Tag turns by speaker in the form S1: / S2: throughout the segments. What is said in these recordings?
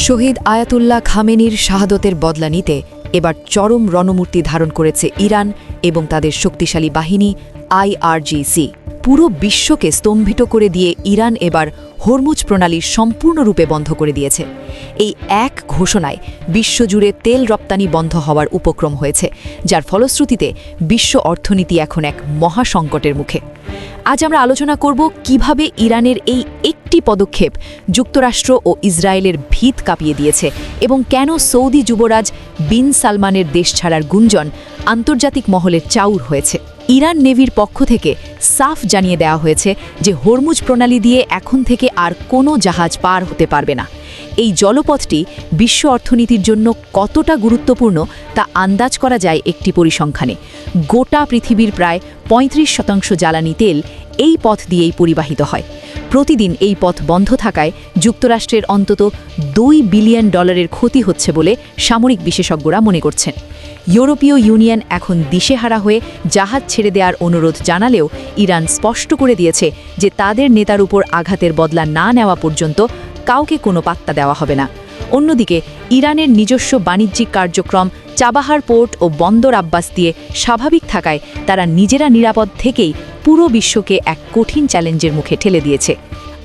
S1: শহীদ Ayatollah খামেনির শাহাদতের বদলা নিতে এবার চরম রণমূর্তি ধারণ করেছে ইরান এবং তাদের শক্তিশালী বাহিনী আইআরজিসি। পুরো বিশ্বকে স্তম্ভিত করে দিয়ে ইরান এবার হরমুজ প্রণালী সম্পূর্ণরূপে বন্ধ করে দিয়েছে। এই এক ঘোষণায় বিশ্বজুড়ে তেল রপ্তানি বন্ধ হওয়ার উপক্রম হয়েছে, যার ফলশ্রুতিতে বিশ্ব অর্থনীতি এখন এক মহাসংকটের মুখে। আজ আমরা আলোচনা করব কিভাবে ইরানের এই একটি পদক্ষেপ যুক্তরাষ্ট্র ও ইসরায়েলের ভিত কাঁপিয়ে দিয়েছে এবং কেন সৌদি যুবরাজ বিন সালমানের দেশ ছাড়ার গুঞ্জন আন্তর্জাতিক মহলের চাউর হয়েছে। ইরান নেভির পক্ষ থেকে সাফ জানিয়ে দেওয়া হয়েছে যে হরমুজ প্রণালী দিয়ে এখন থেকে আর কোনো জাহাজ পার হতে পারবে না। এই জলপথটি বিশ্ব অর্থনীতির জন্য কতটা গুরুত্বপূর্ণ তা আন্দাজ করা যায় একটি পরিসংখ্যানে। গোটা পৃথিবীর প্রায় ৩৫% জ্বালানি তেল এই পথ দিয়েই পরিবাহিত হয়। প্রতিদিন এই পথ বন্ধ থাকায় যুক্তরাষ্ট্রের অন্তত $2 বিলিয়ন ক্ষতি হচ্ছে বলে সামরিক বিশেষজ্ঞরা মনে করছেন। ইউরোপীয় ইউনিয়ন এখন দিশেহারা হয়ে জাহাজ ছেড়ে দেওয়ার অনুরোধ জানালেও ইরান স্পষ্ট করে দিয়েছে যে তাদের নেতার উপর আঘাতের বদলা না নেওয়া পর্যন্ত কাউকে কোনো পাত্তা দেওয়া হবে না। অন্যদিকে ইরানের নিজস্ব বাণিজ্যিক কার্যক্রম চাবাহার পোর্ট ও বন্দর আব্বাস দিয়ে স্বাভাবিক থাকায় তারা নিজেরা নিরাপদ থেকেই পুরো বিশ্বকে এক কঠিন চ্যালেঞ্জের মুখে ঠেলে দিয়েছে।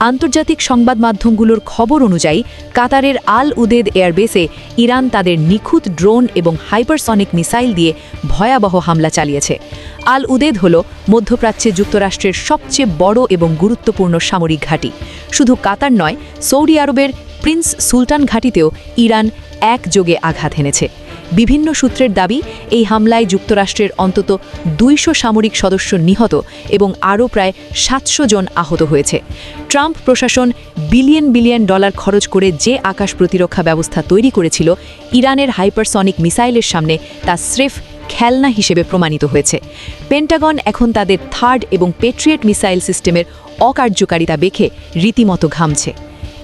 S1: আন্তর্জাতিক সংবাদ মাধ্যমগুলোর খবর অনুযায়ী কাতারের আল উদেদ এয়ারবেসে ইরান তাদের নিখুঁত ড্রোন এবং হাইপারসনিক মিসাইল দিয়ে ভয়াবহ হামলা চালিয়েছে। আল উদেদ হল মধ্যপ্রাচ্যে যুক্তরাষ্ট্রের সবচেয়ে বড় এবং গুরুত্বপূর্ণ সামরিক ঘাঁটি। শুধু কাতার নয়, সৌদি আরবের প্রিন্স সুলতান ঘাঁটিতেও ইরান একযোগে আঘাত হেনেছে। বিভিন্ন সূত্রের দাবি, এই হামলায় যুক্তরাষ্ট্রের অন্তত 200 সামরিক সদস্য নিহত এবং আরও প্রায় 700 জন আহত হয়েছে। ট্রাম্প প্রশাসন বিলিয়ন ডলার খরচ করে যে আকাশ প্রতিরক্ষা ব্যবস্থা তৈরি করেছিল, ইরানের হাইপারসনিক মিসাইলের সামনে তা স্রেফ খেলনা হিসেবে প্রমাণিত হয়েছে। পেন্টাগন এখন তাদের থার্ড এবং পেট্রিয়েট মিসাইল সিস্টেমের অকার্যকারিতা দেখে রীতিমতো ঘামছে।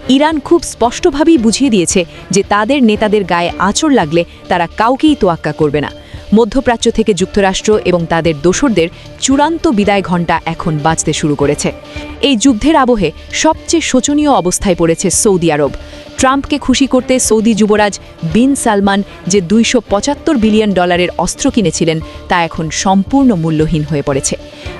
S1: ইরান খুব স্পষ্টভাবেই বুঝিয়ে দিয়েছে যে তাদের নেতাদের গায়ে আঁচড় লাগলে তারা কাউকেই তোয়াক্কা করবে না। মধ্যপ্রাচ্য থেকে যুক্তরাষ্ট্র এবং তাদের দোসরদের চূড়ান্ত বিদায় ঘণ্টা এখন বাজতে শুরু করেছে। এই যুদ্ধের আবহে সবচেয়ে শোচনীয় অবস্থায় পড়েছে সৌদি আরব। ট্রাম্পকে খুশি করতে সৌদি যুবরাজ বিন সালমান যে $275 বিলিয়ন অস্ত্র কিনেছিলেন তা এখন সম্পূর্ণ মূল্যহীন হয়ে পড়েছে।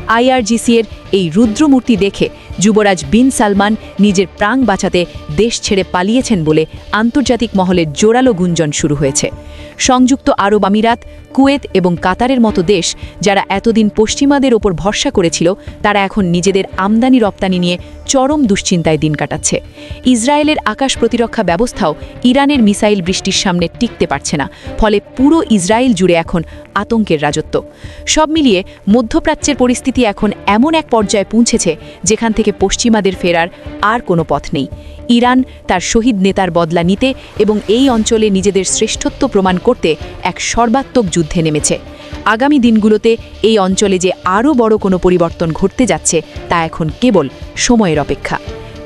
S1: আইআরজিসি-এর এই রুদ্রমূর্তি দেখে যুবরাজ বিন সালমান নিজের প্রাণ বাঁচাতে দেশ ছেড়ে পালিয়েছেন বলে আন্তর্জাতিক মহলের জোরালো গুঞ্জন শুরু হয়েছে। সংযুক্ত আরব আমিরাত, কুয়েত এবং কাতারের মতো দেশ যারা এতদিন পশ্চিমাদের ওপর ভরসা করেছিল, তারা এখন নিজেদের আমদানি রপ্তানি নিয়ে চরম দুশ্চিন্তায় দিন কাটাচ্ছে। ইসরায়েলের আকাশ প্রতিরক্ষা ব্যবস্থাও ইরানের মিসাইল বৃষ্টির সামনে টিকতে পারছে না, ফলে পুরো ইসরায়েল জুড়ে এখন আতঙ্কের রাজত্ব। সব মিলিয়ে মধ্যপ্রাচ্যের পরিস্থিতি এখন এমন এক পর্যায়ে পৌঁছেছে যেখান থেকে পশ্চিমাদের ফেরার আর কোনো পথ নেই। ইরান তার শহীদ নেতার বদলা নিতে এবং এই অঞ্চলে নিজেদের শ্রেষ্ঠত্ব প্রমাণ করতে এক সর্বাত্মক যুদ্ধে নেমেছে। আগামী দিনগুলোতে এই অঞ্চলে যে আরও বড় কোনো পরিবর্তন ঘটতে যাচ্ছে তা এখন কেবল সময়ের অপেক্ষা।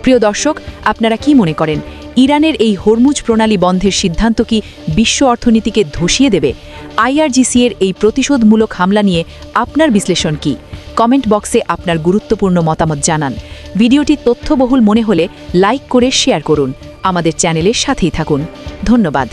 S1: প্রিয় দর্শক, আপনারা কি মনে করেন, ইরানের এই হরমুজ প্রণালী বন্ধের সিদ্ধান্ত কি বিশ্ব অর্থনীতিকে ধসিয়ে দেবে? আইআরজিসি-এর এই প্রতিশোধমূলক হামলা নিয়ে আপনার বিশ্লেষণ কি? কমেন্ট বক্সে আপনার গুরুত্বপূর্ণ মতামত জানান। ভিডিওটি তথ্যবহুল মনে হলে লাইক করে শেয়ার করুন। আমাদের চ্যানেলের সাথেই থাকুন। ধন্যবাদ।